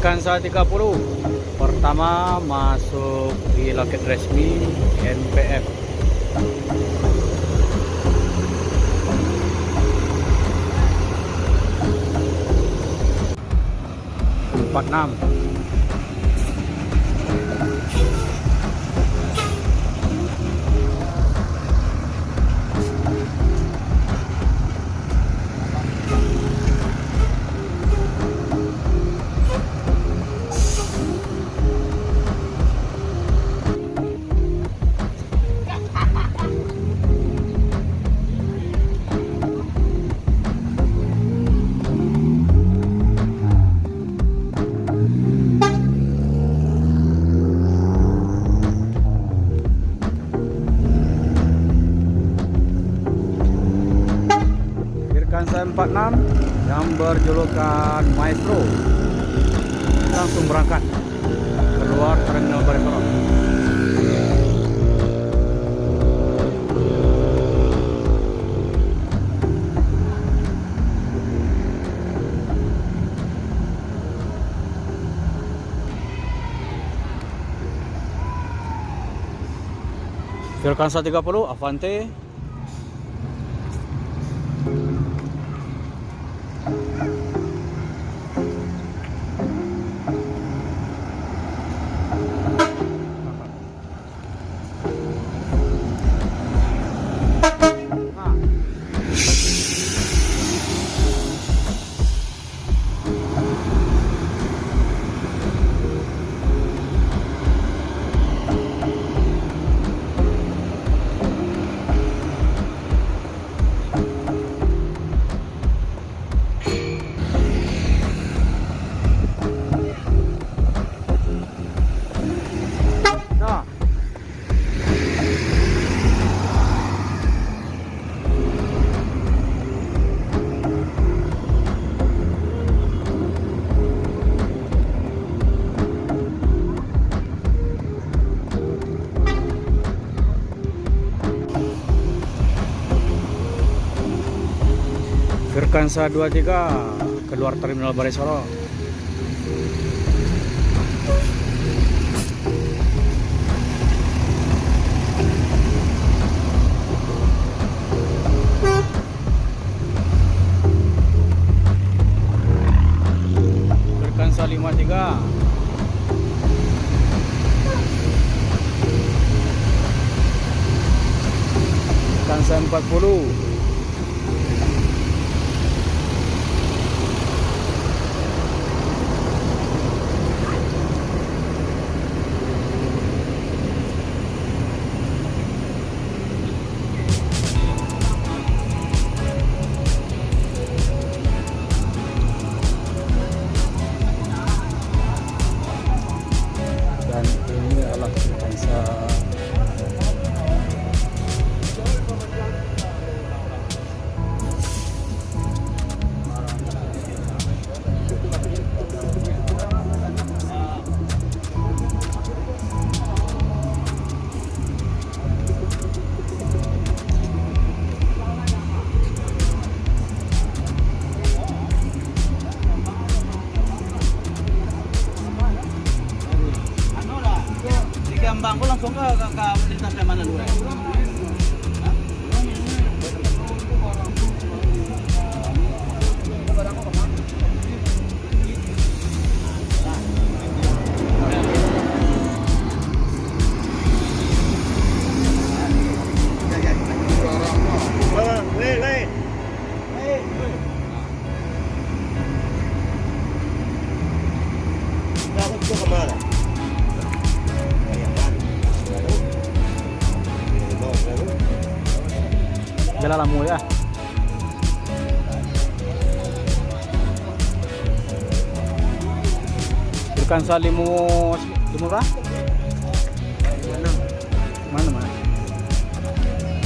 Virkansa 30 pertama masuk di loket resmi NPM. Empat enam. Virkansa 46 yang berjulukan Maestro langsung berangkat keluar terminal Barisoro. Virkansa 30 Avante. Virkansa 23 keluar terminal Barisoro. Virkansa 53 Virkansa 40 dan ini adalah Virkansa Bangku langsung ke lintas ke mana dulu? Jalan Lamu ya. Virkansa limu berapa? Mana?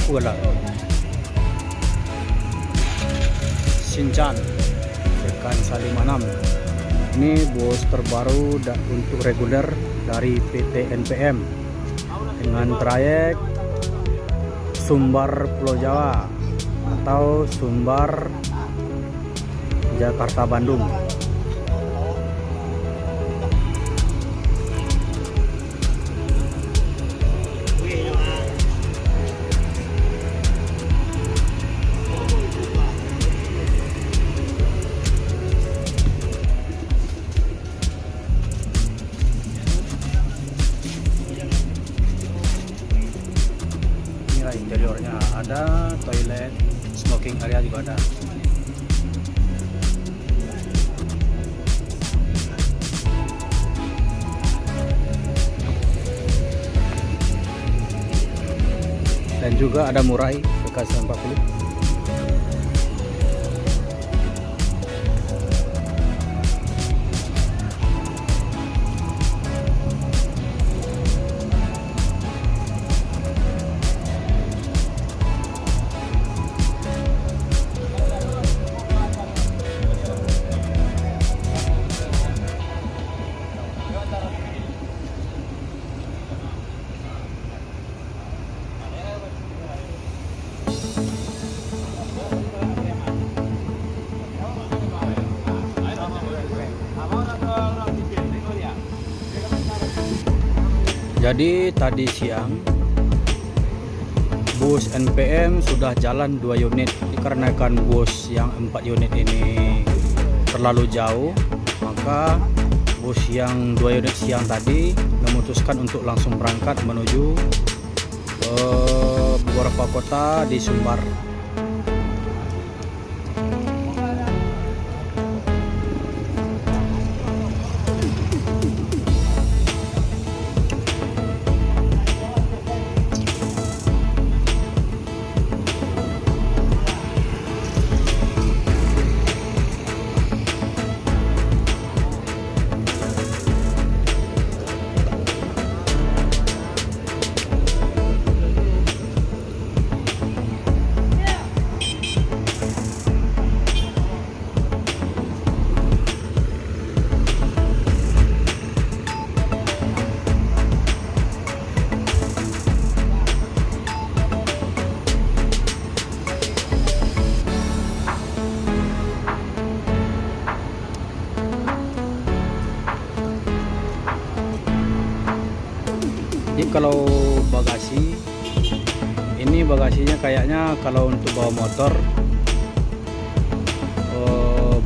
Ulah. Shinchan Virkansa 56. Ini bus terbaru untuk reguler dari PT NPM dengan trayek Sumbar Pulau Jawa atau Sumbar Jakarta Bandung. Ya, ada toilet, smoking area juga ada. Dan juga ada murai bekas 40. Jadi tadi siang bus NPM sudah jalan 2 unit. Dikarenakan bus yang 4 unit ini terlalu jauh, maka bus yang 2 unit siang tadi memutuskan untuk langsung berangkat menuju beberapa kota di Sumbar. Jadi kalau bagasi ini bagasinya kayaknya kalau untuk bawa motor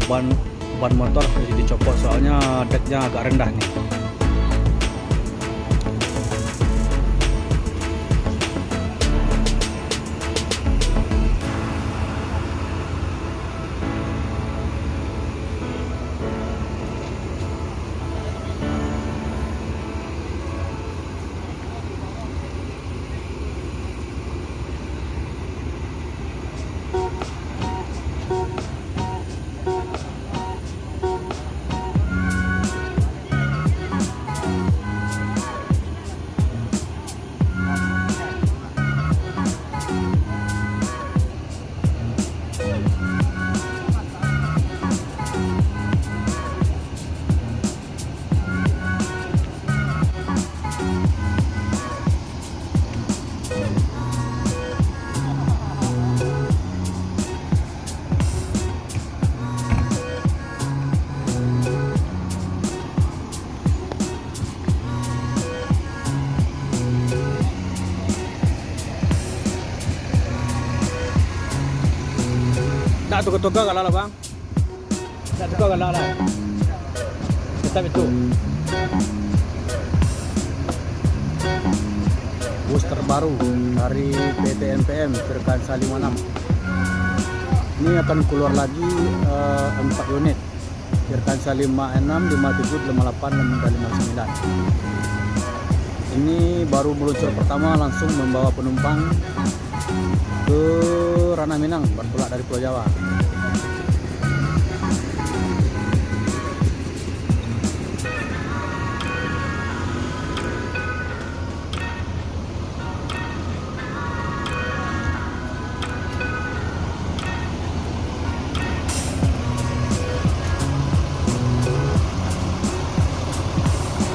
ban motor harus dicopot soalnya deknya agak rendah nih. Tak tukar-tukar kalau lah bang. Tak tukar kalau lah. Tetap itu. Bus terbaru dari PT NPM Firkansa 56. Ini akan keluar lagi 4 unit. Firkansa 56, 57, 58, dan 59. Ini baru meluncur pertama langsung membawa penumpang ke Ranah Minang bertolak dari Pulau Jawa.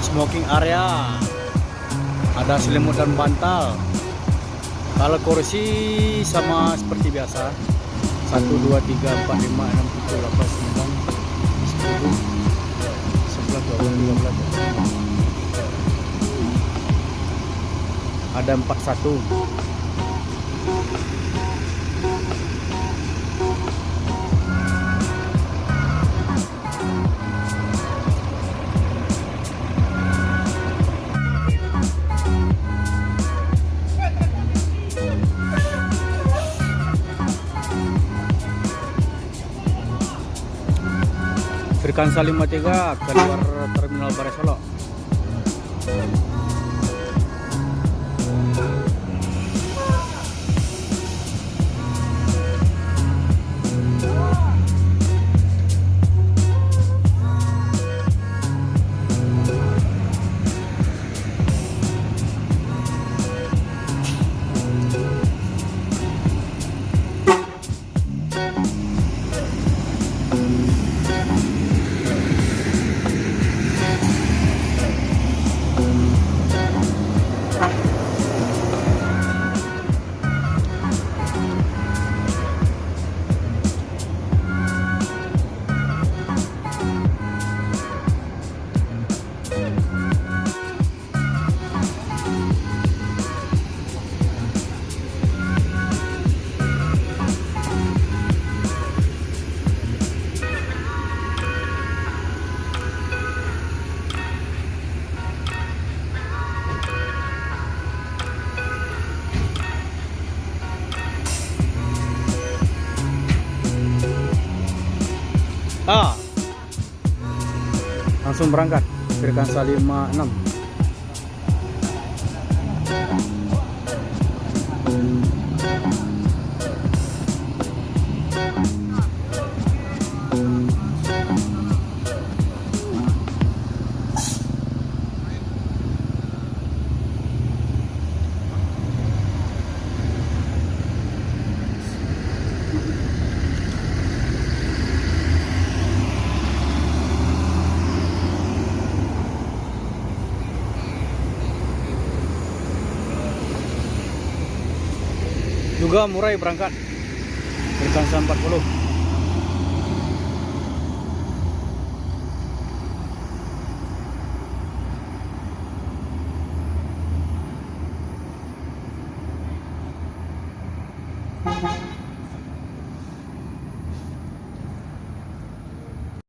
Smoking area, ada selimut dan bantal. Kalau kursi sama seperti biasa, 1, 2, 3, 4, 5, 6, 7, 8, 9, 10, 11, 12, 13. Ada 41. Frekansa 53 keluar Terminal Bare Solo. Langsung berangkat Frekansa 56. Juga Murai berangkat Frekansa 40.